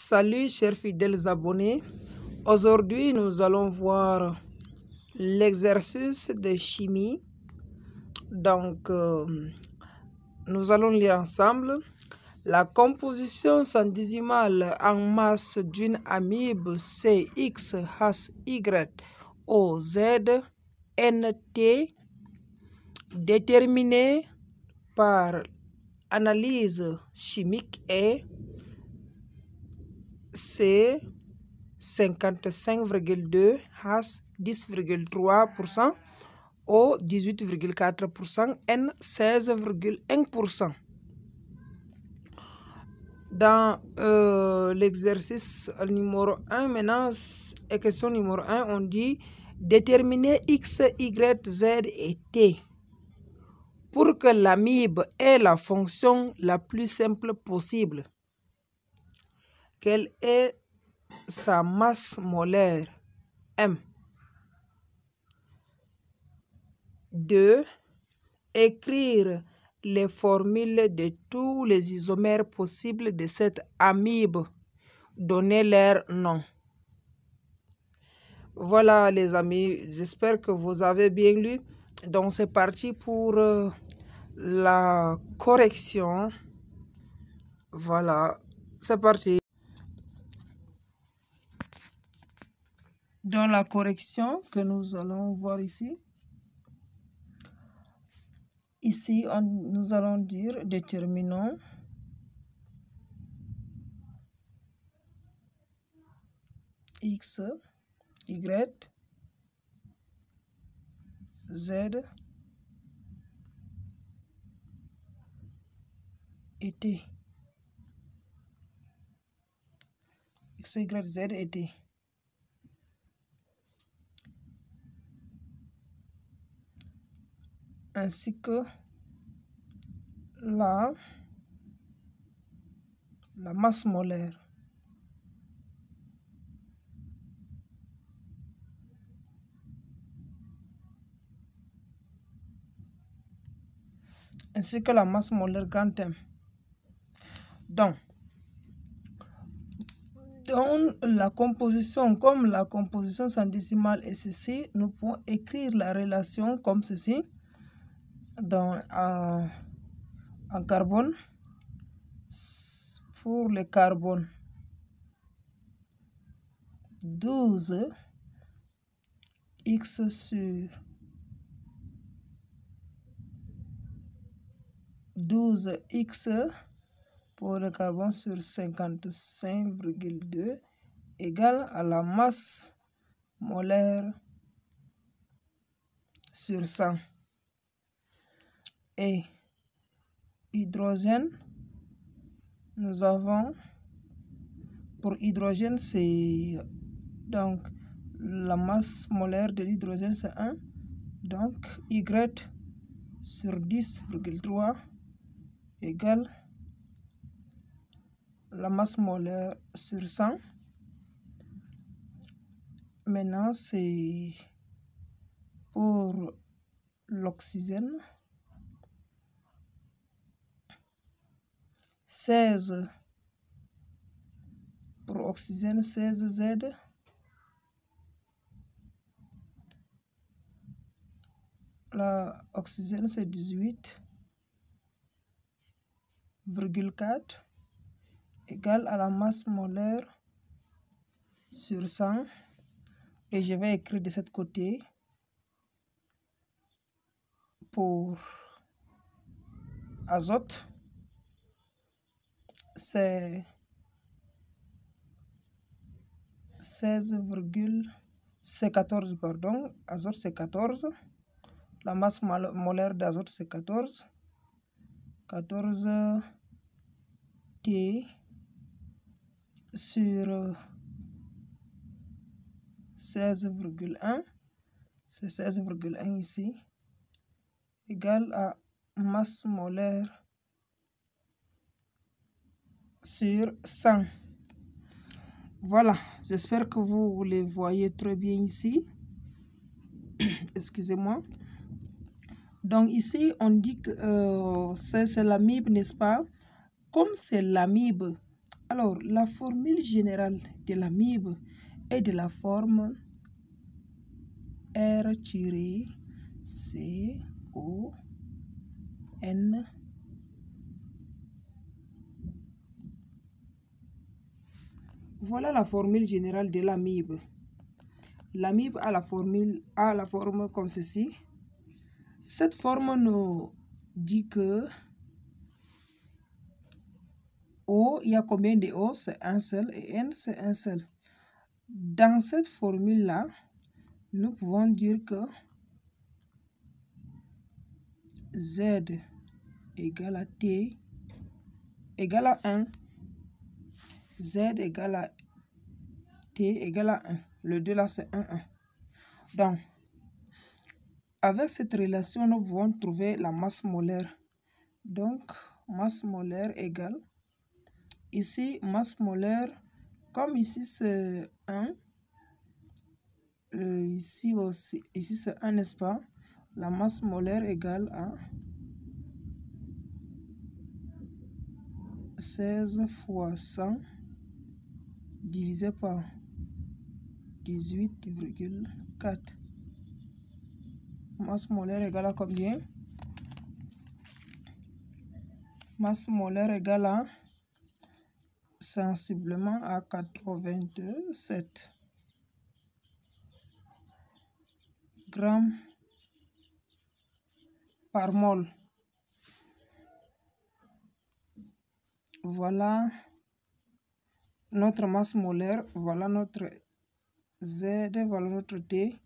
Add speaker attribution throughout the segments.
Speaker 1: Salut chers fidèles abonnés, aujourd'hui nous allons voir l'exercice de chimie. Donc nous allons lire ensemble la composition centésimale en masse d'une amibe CXHYOZNT déterminée par analyse chimique est C 55,2 H 10,3% O 18,4% N 16,1%. Dans l'exercice numéro 1, maintenant, et question numéro 1, on dit déterminer X, Y, Z et T pour que l'amibe ait la fonction la plus simple possible. Quelle est sa masse molaire M? 2. Écrire les formules de tous les isomères possibles de cette amibe. Donner leur nom. Voilà les amis, j'espère que vous avez bien lu. Donc c'est parti pour la correction. Voilà, c'est parti. Dans la correction que nous allons voir ici, nous allons dire déterminons X, Y, Z et T. X, Y, Z et T. Ainsi que la masse molaire. Ainsi que la masse molaire grand M. Donc, dans la composition, comme la composition centésimale est ceci, nous pouvons écrire la relation comme ceci. En carbone, pour le carbone 12 X sur 12 X pour le carbone sur 55,2 égale à la masse molaire sur 100. Et hydrogène, nous avons pour hydrogène, c'est donc la masse molaire de l'hydrogène c'est 1, donc Y sur 10,3 égale la masse molaire sur 100. Maintenant c'est pour l'oxygène 16 pour oxygène 16 Z l'oxygène c'est 18,4 égale à la masse molaire sur 100 et je vais écrire de cet côté pour azote c'est 14 pardon, azote c'est 14, la masse molaire d'azote c'est 14 T sur 16,1, c'est 16,1 ici, égale à masse molaire sur 100. Voilà, j'espère que vous les voyez très bien ici. Excusez-moi. Donc ici, on dit que c'est l'amibe, n'est-ce pas? Comme c'est l'amibe, Alors, la formule générale de l'amide est de la forme R-CON. Voilà la formule générale de l'amibe. L'amibe a la forme comme ceci. Cette forme nous dit que O, il y a combien de O? C'est un seul, et N, c'est un seul. Dans cette formule-là, nous pouvons dire que Z égale à T égale à 1. Z égale à T égale à 1. Le 2 là, c'est 1, 1. Donc, avec cette relation, nous pouvons trouver la masse molaire. Donc, masse molaire égale, ici, masse molaire, comme ici c'est 1, ici aussi, ici c'est 1, n'est-ce pas? La masse molaire égale à 16 fois 100 divisé par 18,4. Masse molaire égale à combien? Masse molaire égale à sensiblement à 87 grammes par mol. Voilà notre masse molaire, voilà notre Z, voilà notre T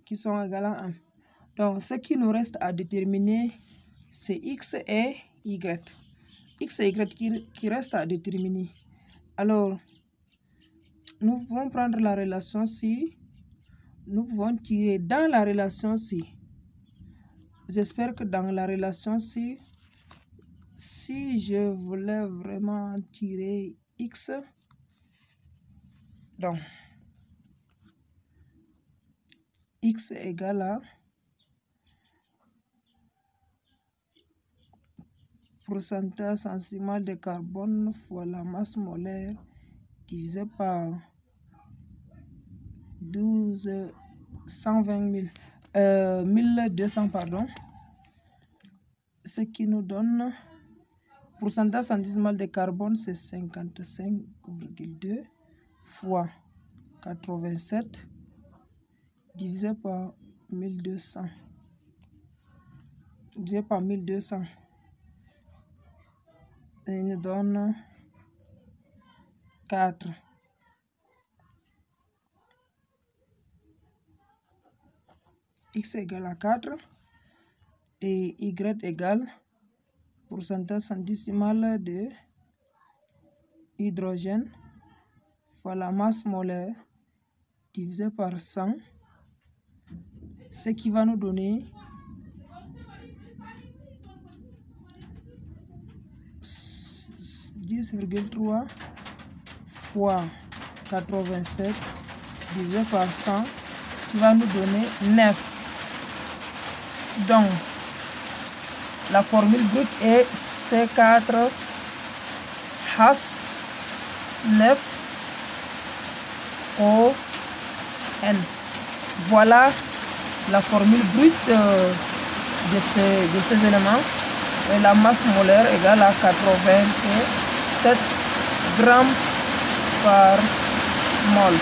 Speaker 1: qui sont égales à 1. Donc, ce qui nous reste à déterminer, c'est X et Y. X et Y qui reste à déterminer. Alors, nous pouvons prendre la relation ci, nous pouvons tirer dans la relation ci. J'espère que dans la relation ci, si je voulais vraiment tirer X, donc X égale à pourcentage sensimal de carbone fois la masse molaire divisé par 1200, pardon, ce qui nous donne pourcentage sensimal de carbone, c'est 55,2 fois 87 divisé par 1200. Divisé par 1200. Et il nous donne 4. X égale à 4 et Y égale pourcentage centésimal de hydrogène fois la masse molaire divisé par 100, ce qui va nous donner 10,3 fois 87 divisé par 100 qui va nous donner 9. Donc, la formule brute est C4 H9 ON. Voilà la formule brute de ces éléments. Et la masse molaire égale à 87 grammes par mol.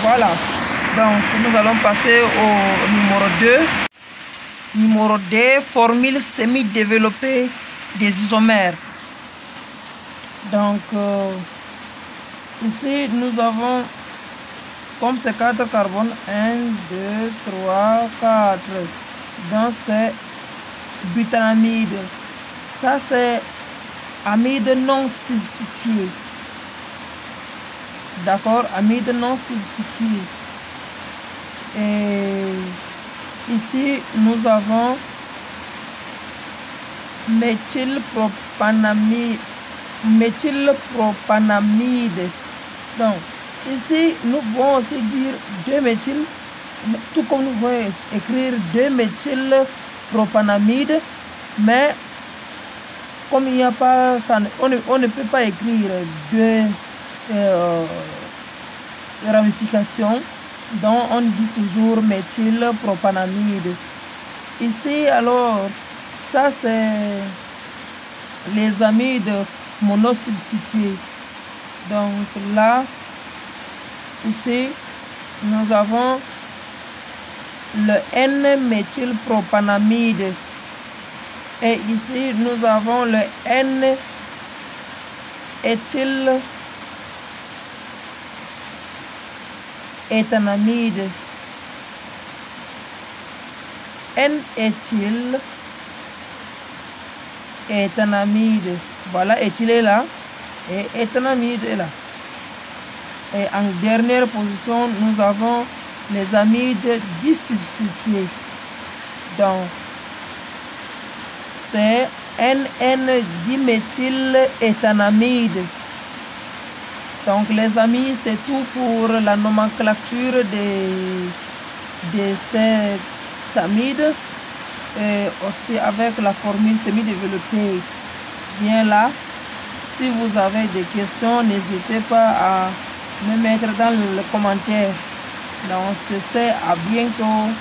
Speaker 1: Voilà. Donc, nous allons passer au numéro 2. Numéro 2, formule semi-développée des isomères. Donc, ici, nous avons, comme c'est 4 carbone, 1, 2, 3, 4. Donc, c'est butanamide. Ça, c'est amide non substitué. D'accord? Amide non substitué. Et ici, nous avons méthylpropanamide. Donc, ici, nous pouvons aussi dire 2-méthyl, tout comme nous pouvons écrire 2-méthylpropanamide, mais comme il n'y a pas, on ne peut pas écrire deux ramifications, donc on dit toujours méthylpropanamide. Ici, alors, ça c'est les amides monosubstitués. Donc là, ici, nous avons le N-méthylpropanamide. Et ici, nous avons le N-éthyléthanamide. N-éthyléthanamide. Voilà, éthyle est là et éthanamide est là. Et en dernière position, nous avons les amides disubstitués. Donc, c'est NN-diméthyléthanamide. Donc, les amis, c'est tout pour la nomenclature de ces amides. Et aussi avec la formule semi-développée. Bien là, si vous avez des questions, n'hésitez pas à me mettre dans le commentaire. Donc, on se sait à bientôt.